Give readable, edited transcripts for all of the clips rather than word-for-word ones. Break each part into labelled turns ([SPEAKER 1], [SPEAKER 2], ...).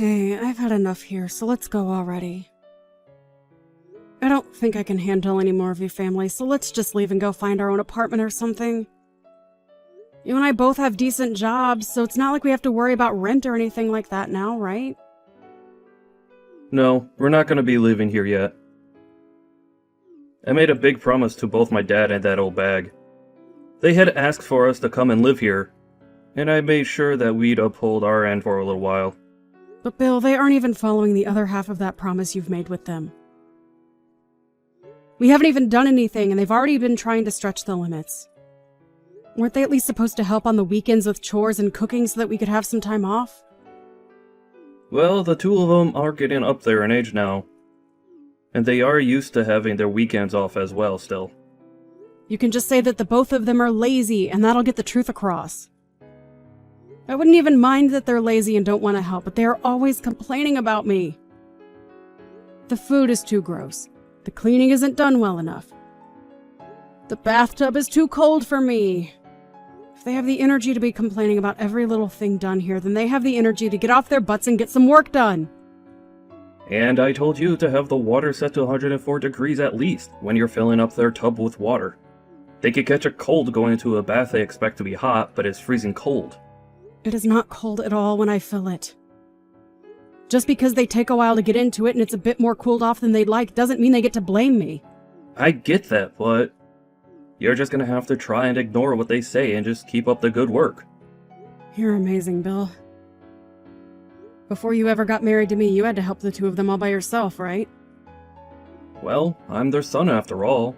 [SPEAKER 1] Hey, I've had enough here, so let's go already. I don't think I can handle any more of your family, so let's just leave and go find our own apartment or something. You and I both have decent jobs, so it's not like we have to worry about rent or anything like that now, right?
[SPEAKER 2] No, we're not gonna be living here yet. I made a big promise to both my dad and that old bag. They had asked for us to come and live here, and I made sure that we'd uphold our end for a little while.
[SPEAKER 1] But Bill, they aren't even following the other half of that promise you've made with them. We haven't even done anything, and they've already been trying to stretch the limits. Weren't they at least supposed to help on the weekends with chores and cooking so that we could have some time off?
[SPEAKER 2] Well, the two of them are getting up there in age now. And they are used to having their weekends off as well still.
[SPEAKER 1] You can just say that the both of them are lazy, and that'll get the truth across. I wouldn't even mind that they're lazy and don't want to help, but they are always complaining about me. The food is too gross. The cleaning isn't done well enough. The bathtub is too cold for me. If they have the energy to be complaining about every little thing done here, then they have the energy to get off their butts and get some work done.
[SPEAKER 2] And I told you to have the water set to 104 degrees at least when you're filling up their tub with water. They could catch a cold going into a bath they expect to be hot, but it's freezing cold.
[SPEAKER 1] It is not cold at all when I fill it. Just because they take a while to get into it and it's a bit more cooled off than they'd like doesn't mean they get to blame me.
[SPEAKER 2] I get that, but you're just gonna have to try and ignore what they say and just keep up the good work.
[SPEAKER 1] You're amazing, Bill. Before you ever got married to me, you had to help the two of them all by yourself, right?
[SPEAKER 2] Well, I'm their son after all.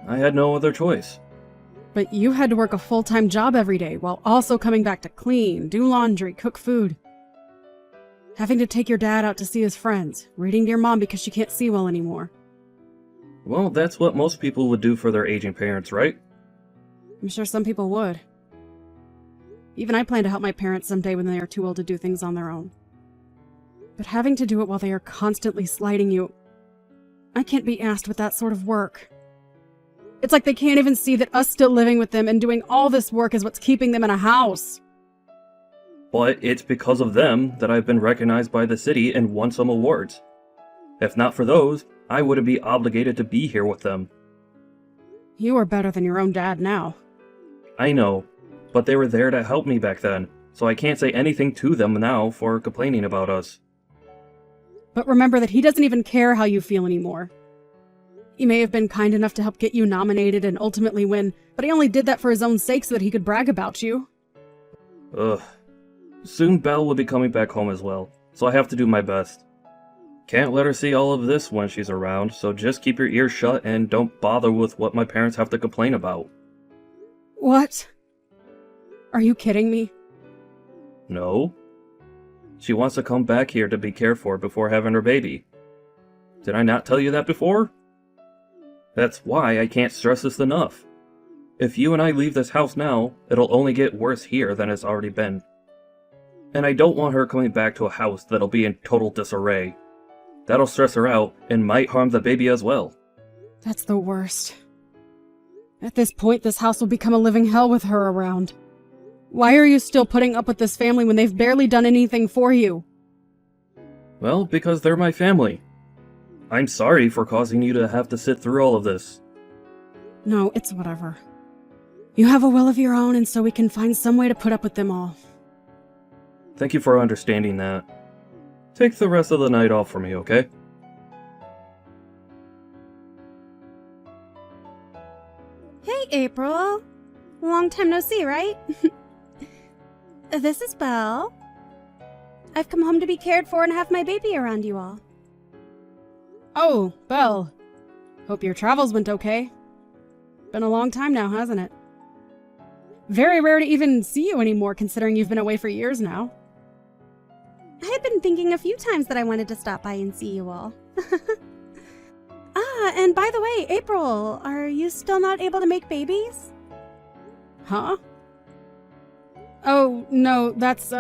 [SPEAKER 2] I had no other choice.
[SPEAKER 1] But you had to work a full-time job every day, while also coming back to clean, do laundry, cook food. Having to take your dad out to see his friends, reading to your mom because she can't see well anymore.
[SPEAKER 2] Well, that's what most people would do for their aging parents, right?
[SPEAKER 1] I'm sure some people would. Even I plan to help my parents someday when they are too old to do things on their own. But having to do it while they are constantly slighting you, I can't be asked with that sort of work. It's like they can't even see that us still living with them and doing all this work is what's keeping them in a house.
[SPEAKER 2] But it's because of them that I've been recognized by the city and won some awards. If not for those, I wouldn't be obligated to be here with them.
[SPEAKER 1] You are better than your own dad now.
[SPEAKER 2] I know, but they were there to help me back then, so I can't say anything to them now for complaining about us.
[SPEAKER 1] But remember that he doesn't even care how you feel anymore. He may have been kind enough to help get you nominated and ultimately win, but he only did that for his own sake so that he could brag about you.
[SPEAKER 2] Ugh. Soon Belle will be coming back home as well, so I have to do my best. Can't let her see all of this when she's around, so just keep your ears shut and don't bother with what my parents have to complain about.
[SPEAKER 1] What? Are you kidding me?
[SPEAKER 2] No. She wants to come back here to be cared for before having her baby. Did I not tell you that before? That's why I can't stress this enough. If you and I leave this house now, it'll only get worse here than it's already been. And I don't want her coming back to a house that'll be in total disarray. That'll stress her out and might harm the baby as well.
[SPEAKER 1] That's the worst. At this point, this house will become a living hell with her around. Why are you still putting up with this family when they've barely done anything for you?
[SPEAKER 2] Well, because they're my family. I'm sorry for causing you to have to sit through all of this.
[SPEAKER 1] No, it's whatever. You have a will of your own, and so we can find some way to put up with them all.
[SPEAKER 2] Thank you for understanding that. Take the rest of the night off for me, okay?
[SPEAKER 3] Hey, April. Long time no see, right? This is Belle. I've come home to be cared for and have my baby around you all.
[SPEAKER 1] Oh, Belle. Hope your travels went okay. Been a long time now, hasn't it? Very rare to even see you anymore, considering you've been away for years now.
[SPEAKER 3] I had been thinking a few times that I wanted to stop by and see you all. And by the way, April, are you still not able to make babies?
[SPEAKER 1] Huh? Oh, no, that's,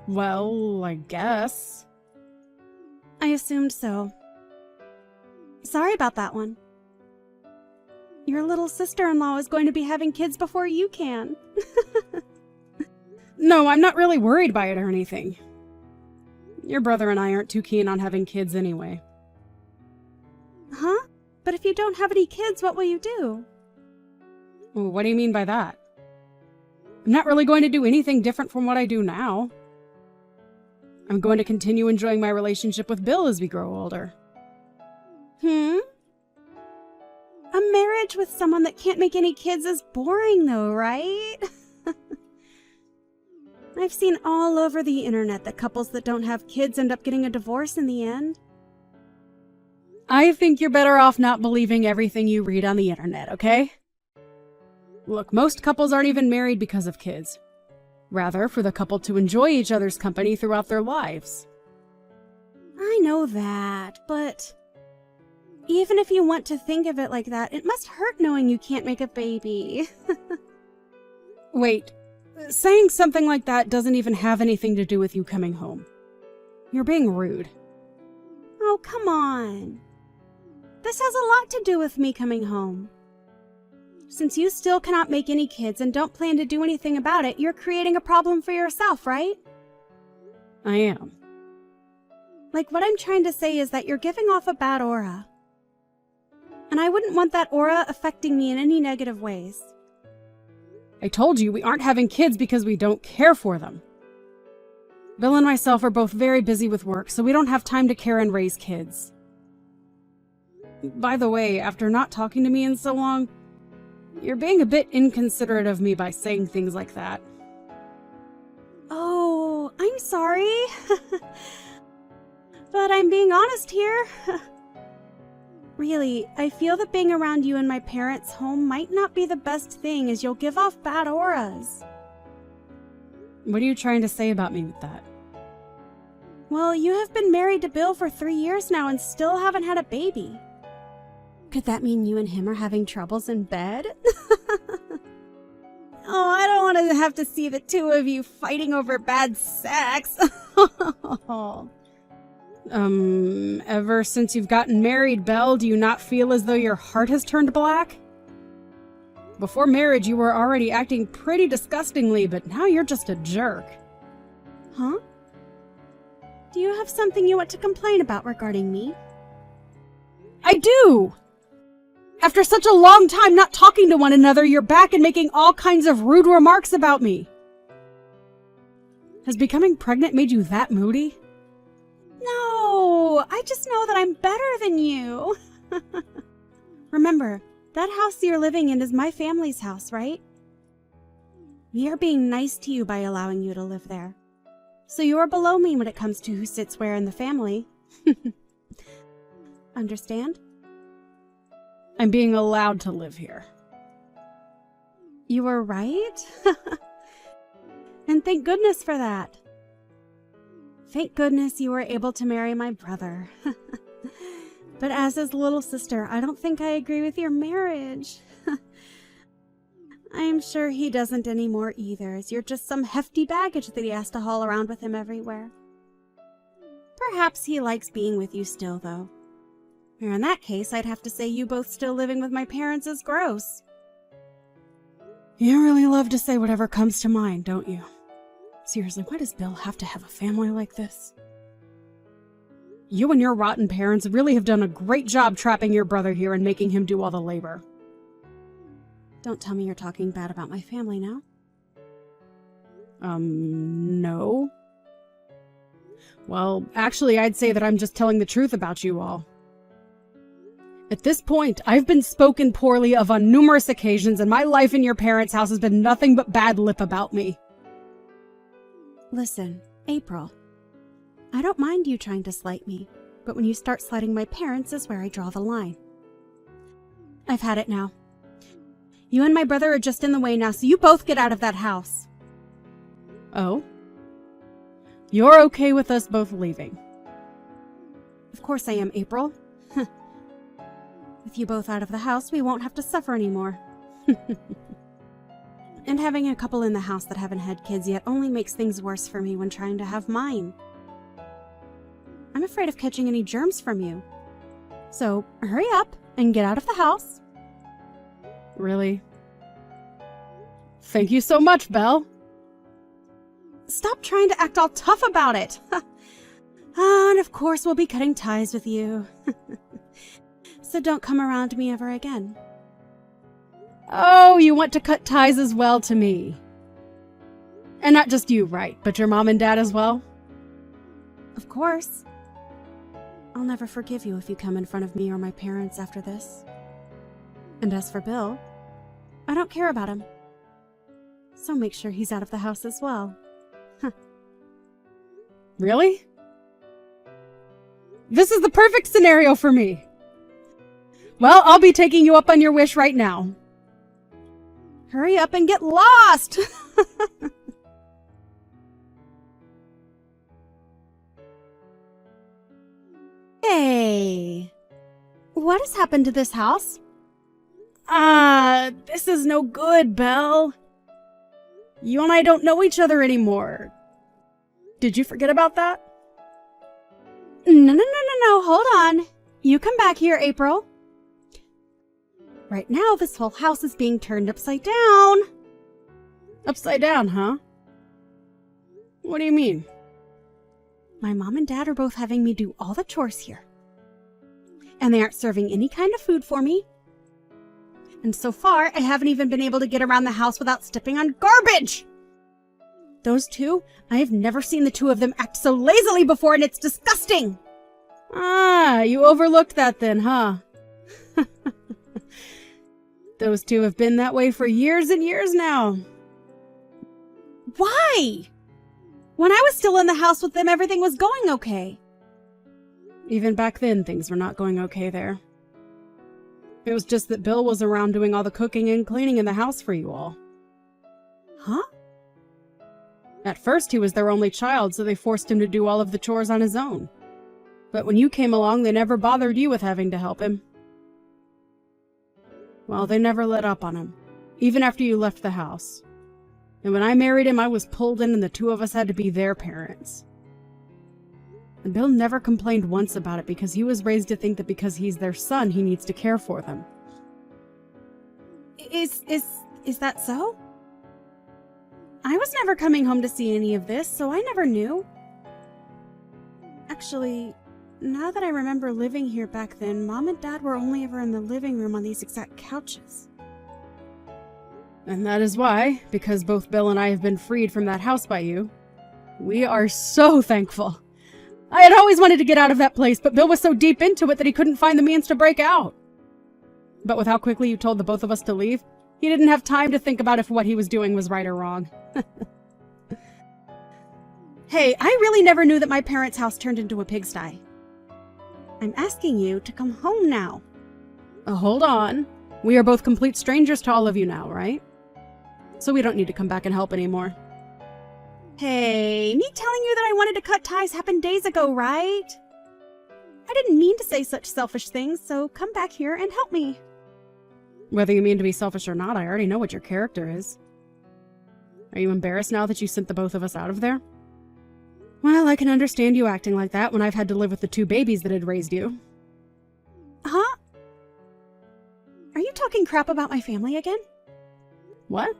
[SPEAKER 1] well, I guess.
[SPEAKER 3] I assumed so. Sorry about that one. Your little sister-in-law is going to be having kids before you can.
[SPEAKER 1] No, I'm not really worried by it or anything. Your brother and I aren't too keen on having kids anyway.
[SPEAKER 3] Huh? But if you don't have any kids, what will you do?
[SPEAKER 1] Well, what do you mean by that? I'm not really going to do anything different from what I do now. I'm going to continue enjoying my relationship with Bill as we grow older.
[SPEAKER 3] A marriage with someone that can't make any kids is boring though, right? I've seen all over the internet that couples that don't have kids end up getting a divorce in the end.
[SPEAKER 1] I think you're better off not believing everything you read on the internet, okay? Look, most couples aren't even married because of kids. Rather, for the couple to enjoy each other's company throughout their lives.
[SPEAKER 3] I know that, but even if you want to think of it like that, it must hurt knowing you can't make a baby.
[SPEAKER 1] Wait, saying something like that doesn't even have anything to do with you coming home. You're being rude.
[SPEAKER 3] Oh, come on. This has a lot to do with me coming home. Since you still cannot make any kids and don't plan to do anything about it, you're creating a problem for yourself, right?
[SPEAKER 1] I am.
[SPEAKER 3] Like, what I'm trying to say is that you're giving off a bad aura. And I wouldn't want that aura affecting me in any negative ways.
[SPEAKER 1] I told you we aren't having kids because we don't care for them. Bill and myself are both very busy with work, so we don't have time to care and raise kids. By the way, after not talking to me in so long, you're being a bit inconsiderate of me by saying things like that.
[SPEAKER 3] Oh, I'm sorry. But I'm being honest here. Really, I feel that being around you in my parents' home might not be the best thing, as you'll give off bad auras.
[SPEAKER 1] What are you trying to say about me with that?
[SPEAKER 3] Well, you have been married to Bill for 3 years now and still haven't had a baby. Could that mean you and him are having troubles in bed? Oh, I don't want to have to see the two of you fighting over bad sex.
[SPEAKER 1] Ever since you've gotten married, Belle, do you not feel as though your heart has turned black? Before marriage, you were already acting pretty disgustingly, but now you're just a jerk.
[SPEAKER 3] Huh? Do you have something you want to complain about regarding me?
[SPEAKER 1] I do! After such a long time not talking to one another, you're back and making all kinds of rude remarks about me. Has becoming pregnant made you that moody?
[SPEAKER 3] No, I just know that I'm better than you. Remember, that house you're living in is my family's house, right? We are being nice to you by allowing you to live there. So you're below me when it comes to who sits where in the family. Understand?
[SPEAKER 1] I'm being allowed to live here.
[SPEAKER 3] You were right. And thank goodness for that. Thank goodness you were able to marry my brother. But as his little sister, I don't think I agree with your marriage. I'm sure he doesn't anymore either, as you're just some hefty baggage that he has to haul around with him everywhere. Perhaps he likes being with you still, though. Or in that case, I'd have to say you both still living with my parents is gross.
[SPEAKER 1] You really love to say whatever comes to mind, don't you? Seriously, why does Bill have to have a family like this? You and your rotten parents really have done a great job trapping your brother here and making him do all the labor.
[SPEAKER 3] Don't tell me you're talking bad about my family now.
[SPEAKER 1] No. Well, actually, I'd say that I'm just telling the truth about you all. At this point, I've been spoken poorly of on numerous occasions, and my life in your parents' house has been nothing but bad lip about me.
[SPEAKER 3] Listen, April. I don't mind you trying to slight me, but when you start slighting my parents is where I draw the line. I've had it now. You and my brother are just in the way now, so you both get out of that house.
[SPEAKER 1] Oh? You're okay with us both leaving?
[SPEAKER 3] Of course I am, April. With you both out of the house, we won't have to suffer anymore. And having a couple in the house that haven't had kids yet only makes things worse for me when trying to have mine. I'm afraid of catching any germs from you. So, hurry up and get out of the house.
[SPEAKER 1] Really? Thank you so much, Belle.
[SPEAKER 3] Stop trying to act all tough about it. Ah, and of course we'll be cutting ties with you. So don't come around me ever again.
[SPEAKER 1] Oh, you want to cut ties as well to me. And not just you, right, but your mom and dad as well?
[SPEAKER 3] Of course. I'll never forgive you if you come in front of me or my parents after this. And as for Bill, I don't care about him. So make sure he's out of the house as well.
[SPEAKER 1] Really? This is the perfect scenario for me. Well, I'll be taking you up on your wish right now.
[SPEAKER 3] Hurry up and get lost! Hey! What has happened to this house?
[SPEAKER 1] This is no good, Belle. You and I don't know each other anymore. Did you forget about that?
[SPEAKER 3] No, hold on. You come back here, April. Right now, this whole house is being turned upside down.
[SPEAKER 1] Upside down, huh? What do you mean?
[SPEAKER 3] My mom and dad are both having me do all the chores here. And they aren't serving any kind of food for me. And so far, I haven't even been able to get around the house without stepping on garbage! Those two, I have never seen the two of them act so lazily before, and it's disgusting!
[SPEAKER 1] You overlooked that then, huh? Those two have been that way for years and years now.
[SPEAKER 3] Why? When I was still in the house with them, everything was going okay.
[SPEAKER 1] Even back then, things were not going okay there. It was just that Bill was around doing all the cooking and cleaning in the house for you all.
[SPEAKER 3] Huh?
[SPEAKER 1] At first, he was their only child, so they forced him to do all of the chores on his own. But when you came along, they never bothered you with having to help him. Well, they never let up on him, even after you left the house. And when I married him, I was pulled in and the two of us had to be their parents. And Bill never complained once about it because he was raised to think that because he's their son, he needs to care for them.
[SPEAKER 3] Is that so? I was never coming home to see any of this, so I never knew. Actually, now that I remember living here back then, Mom and Dad were only ever in the living room on these exact couches.
[SPEAKER 1] And that is why, because both Bill and I have been freed from that house by you, we are so thankful. I had always wanted to get out of that place, but Bill was so deep into it that he couldn't find the means to break out. But with how quickly you told the both of us to leave, he didn't have time to think about if what he was doing was right or wrong.
[SPEAKER 3] Hey, I really never knew that my parents' house turned into a pigsty. I'm asking you to come home now.
[SPEAKER 1] Hold on. We are both complete strangers to all of you now, right? So we don't need to come back and help anymore.
[SPEAKER 3] Hey, me telling you that I wanted to cut ties happened days ago, right? I didn't mean to say such selfish things, so come back here and help me.
[SPEAKER 1] Whether you mean to be selfish or not, I already know what your character is. Are you embarrassed now that you sent the both of us out of there? Well, I can understand you acting like that when I've had to live with the two babies that had raised you.
[SPEAKER 3] Huh? Are you talking crap about my family again?
[SPEAKER 1] What?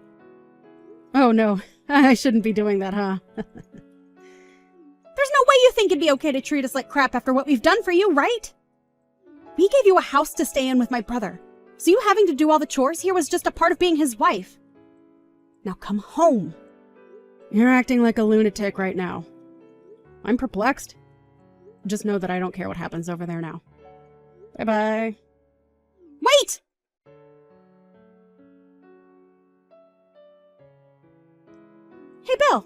[SPEAKER 1] Oh no, I shouldn't be doing that, huh?
[SPEAKER 3] There's no way you think it'd be okay to treat us like crap after what we've done for you, right? We gave you a house to stay in with my brother, so you having to do all the chores here was just a part of being his wife. Now come home.
[SPEAKER 1] You're acting like a lunatic right now. I'm perplexed. Just know that I don't care what happens over there now. Bye-bye.
[SPEAKER 3] Wait! Hey, Bill.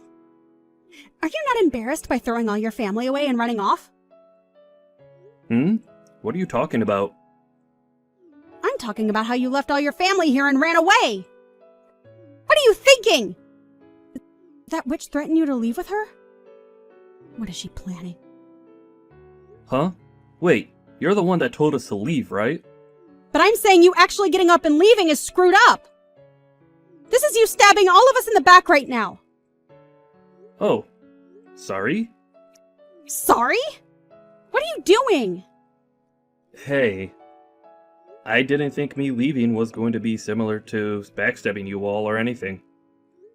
[SPEAKER 3] Are you not embarrassed by throwing all your family away and running off?
[SPEAKER 2] What are you talking about?
[SPEAKER 3] I'm talking about how you left all your family here and ran away. What are you thinking? Did that witch threaten you to leave with her? What is she planning?
[SPEAKER 2] Huh? Wait, you're the one that told us to leave, right?
[SPEAKER 3] But I'm saying you actually getting up and leaving is screwed up. This is you stabbing all of us in the back right now.
[SPEAKER 2] Oh, sorry?
[SPEAKER 3] Sorry? What are you doing?
[SPEAKER 2] Hey, I didn't think me leaving was going to be similar to backstabbing you all or anything.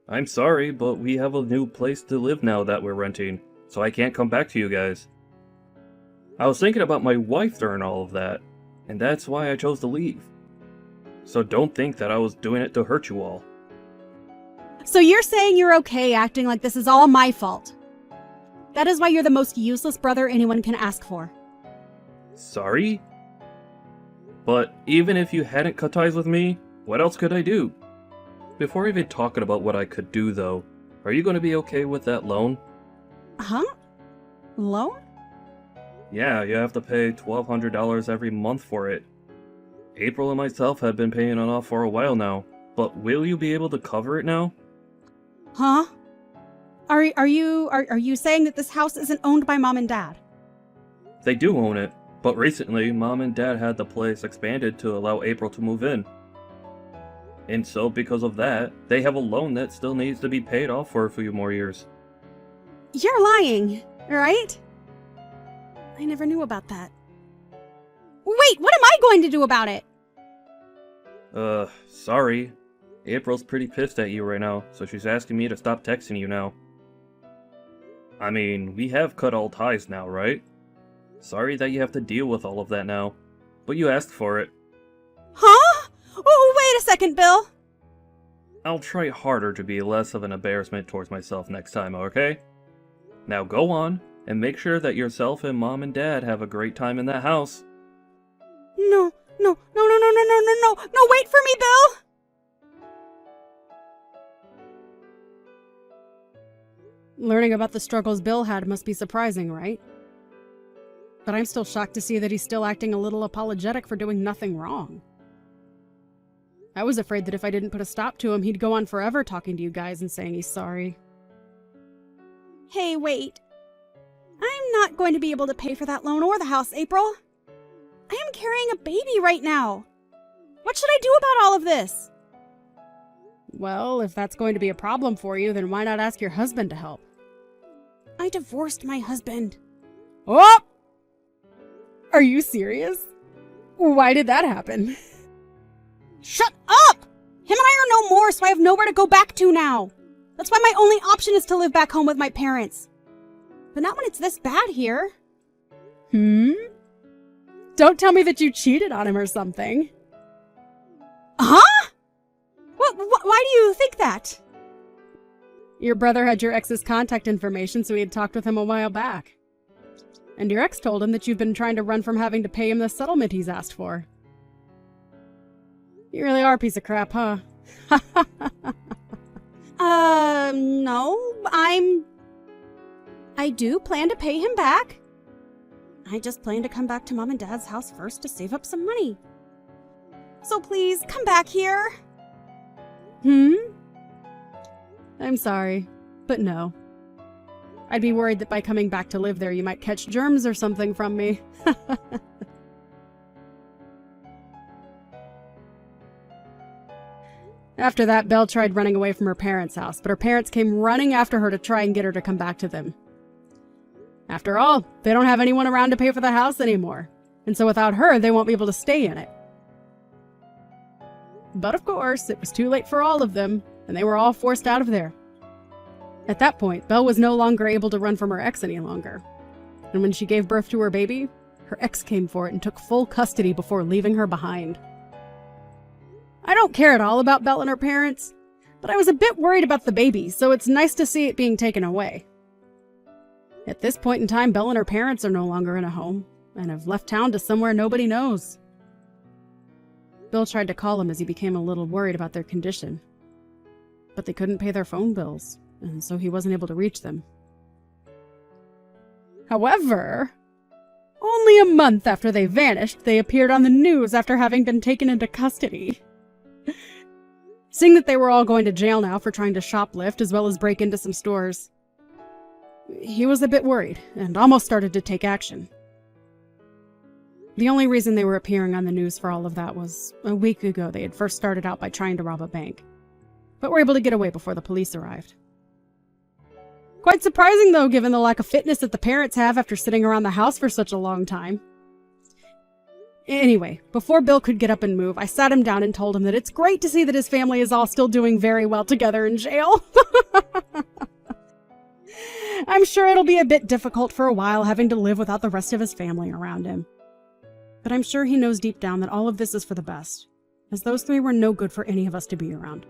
[SPEAKER 2] I'm sorry, but we have a new place to live now that we're renting, so I can't come back to you guys. I was thinking about my wife during all of that, and that's why I chose to leave. So don't think that I was doing it to hurt you all.
[SPEAKER 3] So you're saying you're okay acting like this is all my fault? That is why you're the most useless brother anyone can ask for.
[SPEAKER 2] Sorry? But even if you hadn't cut ties with me, what else could I do? Before even talking about what I could do, though, are you going to be okay with that loan?
[SPEAKER 3] Huh? Loan?
[SPEAKER 2] Yeah, you have to pay $1,200 every month for it. April and myself have been paying it off for a while now, but will you be able to cover it now?
[SPEAKER 3] Huh? Are you saying that this house isn't owned by Mom and Dad?
[SPEAKER 2] They do own it, but recently Mom and Dad had the place expanded to allow April to move in. And so because of that, they have a loan that still needs to be paid off for a few more years.
[SPEAKER 3] You're lying, right? I never knew about that. Wait, what am I going to do about it?
[SPEAKER 2] Sorry. April's pretty pissed at you right now, so she's asking me to stop texting you now. I mean, we have cut all ties now, right? Sorry that you have to deal with all of that now, but you asked for it.
[SPEAKER 3] Huh? Oh, wait a second, Bill.
[SPEAKER 2] I'll try harder to be less of an embarrassment towards myself next time, okay? Now go on, and make sure that yourself and Mom and Dad have a great time in that house.
[SPEAKER 3] No, wait for me, Bill!
[SPEAKER 1] Learning about the struggles Bill had must be surprising, right? But I'm still shocked to see that he's still acting a little apologetic for doing nothing wrong. I was afraid that if I didn't put a stop to him, he'd go on forever talking to you guys and saying he's sorry.
[SPEAKER 3] Hey, wait. I'm not going to be able to pay for that loan or the house, April. I am carrying a baby right now. What should I do about all of this?
[SPEAKER 1] Well, if that's going to be a problem for you, then why not ask your husband to help?
[SPEAKER 3] I divorced my husband.
[SPEAKER 1] Oh! Are you serious? Why did that happen?
[SPEAKER 3] Shut up! Him and I are no more, so I have nowhere to go back to now. That's why my only option is to live back home with my parents. But not when it's this bad here.
[SPEAKER 1] Don't tell me that you cheated on him or something.
[SPEAKER 3] Huh? Why do you think that?
[SPEAKER 1] Your brother had your ex's contact information, so he had talked with him a while back. And your ex told him that you've been trying to run from having to pay him the settlement he's asked for. You really are a piece of crap, huh?
[SPEAKER 3] No, I do plan to pay him back. I just plan to come back to Mom and Dad's house first to save up some money. So please, come back here.
[SPEAKER 1] I'm sorry, but no. I'd be worried that by coming back to live there, you might catch germs or something from me. After that, Belle tried running away from her parents' house, but her parents came running after her to try and get her to come back to them. After all, they don't have anyone around to pay for the house anymore, and so without her, they won't be able to stay in it. But of course, it was too late for all of them, and they were all forced out of there. At that point, Belle was no longer able to run from her ex any longer. And when she gave birth to her baby, her ex came for it and took full custody before leaving her behind. I don't care at all about Belle and her parents, but I was a bit worried about the baby, so it's nice to see it being taken away. At this point in time, Belle and her parents are no longer in a home, and have left town to somewhere nobody knows. Bill tried to call him as he became a little worried about their condition. But they couldn't pay their phone bills, and so he wasn't able to reach them. However, only a month after they vanished, they appeared on the news after having been taken into custody. Seeing that they were all going to jail now for trying to shoplift as well as break into some stores, he was a bit worried and almost started to take action. The only reason they were appearing on the news for all of that was a week ago they had first started out by trying to rob a bank, but were able to get away before the police arrived. Quite surprising though, given the lack of fitness that the parents have after sitting around the house for such a long time. Anyway, before Bill could get up and move, I sat him down and told him that it's great to see that his family is all still doing very well together in jail. I'm sure it'll be a bit difficult for a while having to live without the rest of his family around him. But I'm sure he knows deep down that all of this is for the best, as those three were no good for any of us to be around.